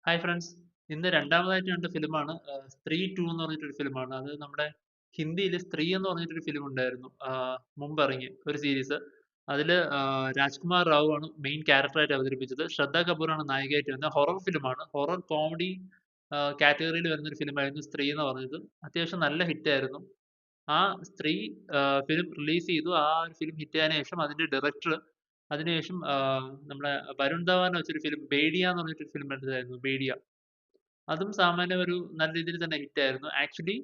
Hi friends. ഇന്ന് രണ്ടാമതായിട്ട് കണ്ട ഫിലിമാണ് സ്ത്രീ 2 എന്ന് പറഞ്ഞിട്ടൊരു ഫിലിമാണ്. അത് നമ്മുടെ ഹിന്ദിയിൽ സ്ത്രീ എന്ന് പറഞ്ഞിട്ടൊരു ഫിലിം ഉണ്ടായിരുന്നു. മുമ്പ് ഇറങ്ങിയ ഒരു സീരീസ്. അതില് രാജ്കുമാർ റാവു ആണ് മെയിൻ ക്യാരക്ടറായിട്ട് അവതരിപ്പിച്ചത്. ശ്രദ്ധ കപൂറാണ് നായികയായിട്ട് വരുന്നത്. ഹൊറർ ഫിലിമാണ്. ഹൊറർ കോമഡി കാറ്റഗറിയിൽ വരുന്ന ഒരു ഫിലിമായിരുന്നു സ്ത്രീ എന്ന് പറഞ്ഞത്. അത്യാവശ്യം നല്ല ഹിറ്റായിരുന്നു. ആ സ്ത്രീ ഫിലിം റിലീസ് ചെയ്തു. ആ ഒരു ഫിലിം ഹിറ്റായതിനു ശേഷം അതിന്റെ ഡയറക്ടർ അതിനുശേഷം നമ്മുടെ വരുൺ ധവാനെ വെച്ചൊരു ഫിലിം ബേഡിയ എന്ന് പറഞ്ഞിട്ടൊരു ഫിലിം എടുത്തതായിരുന്നു. ബേഡിയ. അതും സാമാന്യം ഒരു നല്ല രീതിയിൽ തന്നെ ഹിറ്റായിരുന്നു. ആക്ച്വലി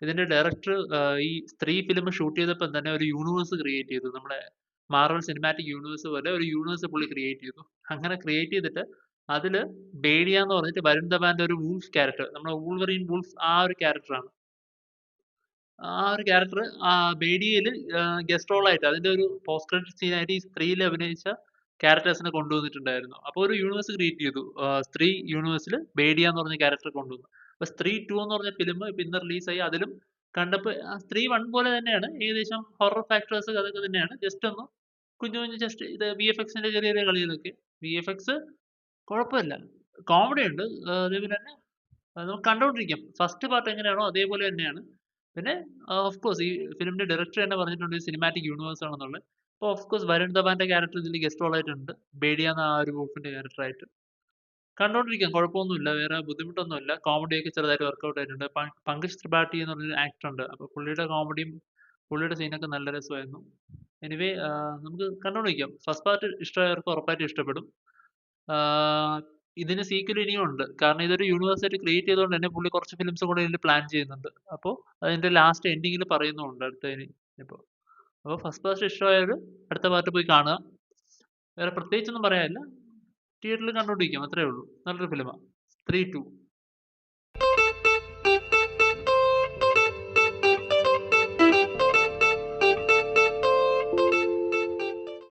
ഇതിന്റെ ഡയറക്ടർ ഈ സ്ത്രീ ഫിലിം ഷൂട്ട് ചെയ്തപ്പം തന്നെ ഒരു യൂണിവേഴ്സ് ക്രിയേറ്റ് ചെയ്തു. നമ്മുടെ മാർവൽ സിനിമാറ്റിക് യൂണിവേഴ്സ് പോലെ ഒരു യൂണിവേഴ്സ് പുള്ളി ക്രിയേറ്റ് ചെയ്തു. അങ്ങനെ ക്രിയേറ്റ് ചെയ്തിട്ട് അതില് ബേഡിയ എന്ന് പറഞ്ഞിട്ട് വരുൺ ധവാന്റെ ഒരു വൂൾഫ് ക്യാരക്ടർ, നമ്മുടെ വൂൾവറിൻ വുൾഫ് ആ ഒരു ക്യാരക്ടറാണ്. ആ ഒരു ക്യാരക്ടർ ബേഡിയയില് ഗസ്റ്റ് റോളായിട്ട് അതിന്റെ ഒരു പോസ്റ്റ് ക്രെഡിറ്റ് സീനായിട്ട് ഈ സ്ത്രീയിൽ അഭിനയിച്ച ക്യാരക്ടേഴ്സിനെ കൊണ്ടുവന്നിട്ടുണ്ടായിരുന്നു. അപ്പൊ ഒരു യൂണിവേഴ്സ് ക്രിയേറ്റ് ചെയ്തു. സ്ത്രീ യൂണിവേഴ്സിൽ ബേഡിയ എന്ന് പറഞ്ഞ ക്യാരക്ടർ കൊണ്ടുവന്നു. അപ്പൊ സ്ത്രീ 2 എന്ന് പറഞ്ഞ ഫിലിം ഇപ്പൊ ഇന്ന് റിലീസായി. അതിലും കണ്ടപ്പോ സ്ത്രീ 1 പോലെ തന്നെയാണ്. ഏകദേശം ഹൊറർ ഫാക്ടേഴ്സ് അതൊക്കെ തന്നെയാണ്. ജസ്റ്റ് ഒന്ന് കുഞ്ഞു കുഞ്ഞു ജസ്റ്റ് ഇത് വിഎഫ്എക്സിന്റെ ചെറിയ ചെറിയ കളികളൊക്കെ. വിഎഫ്എക്സ് കുഴപ്പമില്ല. കോമഡി ഉണ്ട്. അതേപോലെ തന്നെ നമുക്ക് കണ്ടോണ്ടിരിക്കാം. ഫസ്റ്റ് പാർട്ട് എങ്ങനെയാണോ അതേപോലെ തന്നെയാണ്. പിന്നെ ഓഫ് കോഴ്സ് ഈ ഫിലിമിന്റെ ഡയറക്ടർ തന്നെ പറഞ്ഞിട്ടുണ്ട് ഇത് സിനിമാറ്റിക് യൂണിവേഴ്സ് ആണെന്നുള്ളത്. അപ്പോൾ ഓഫ് കോഴ്സ് വരുൺ ധവാന്റെ ക്യാരക്ടർ ഇതിൽ ഗസ്റ്റ് റോൾ ആയിട്ടുണ്ട്. ബേഡിയ എന്ന ആ ഒരു വൂൾഫിന്റെ ക്യാരക്ടറായിട്ട്. കണ്ടോണ്ടിരിക്കാം കുഴപ്പമൊന്നുമില്ല. വേറെ ബുദ്ധിമുട്ടൊന്നുമില്ല. കോമഡിയൊക്കെ ചെറുതായിട്ട് വർക്കൗട്ട് ആയിട്ടുണ്ട്. പങ്കജ് ത്രിപാഠി എന്ന് പറഞ്ഞൊരു ആക്ടർ ഉണ്ട്. അപ്പോൾ പുള്ളിയുടെ കോമഡിയും പുള്ളിയുടെ സീനൊക്കെ നല്ല രസമായിരുന്നു. എനിവേ നമുക്ക് കണ്ടോണ്ടിരിക്കാം. ഫസ്റ്റ് പാർട്ട് ഇഷ്ടമായവർക്ക് ഉറപ്പായിട്ടും ഇഷ്ടപ്പെടും. ആഹ് ഇതിന് സീക്വൽ ഇനിയും ഉണ്ട്. കാരണം ഇതൊരു യൂണിവേഴ്സ് ആയിട്ട് ക്രിയേറ്റ് ചെയ്തുകൊണ്ട് തന്നെ പുള്ളി കുറച്ച് ഫിലിംസ് കൂടെ ഇതില് പ്ലാൻ ചെയ്യുന്നുണ്ട്. അപ്പൊ അതിന്റെ ലാസ്റ്റ് എൻഡിങ്ങില് പറയുന്നുമുണ്ട് അടുത്തതിന് ഇപ്പൊ. അപ്പൊ ഫസ്റ്റ് പാർട്ട് ഇഷ്ടമായവര് അടുത്ത പാർട്ട് പോയി കാണുക. വേറെ പ്രത്യേകിച്ചൊന്നും പറയാനില്ല. തിയേറ്ററിൽ കണ്ടോണ്ടിരിക്കാം. അത്രേ ഉള്ളൂ. നല്ലൊരു ഫിലിമാ. 3 2.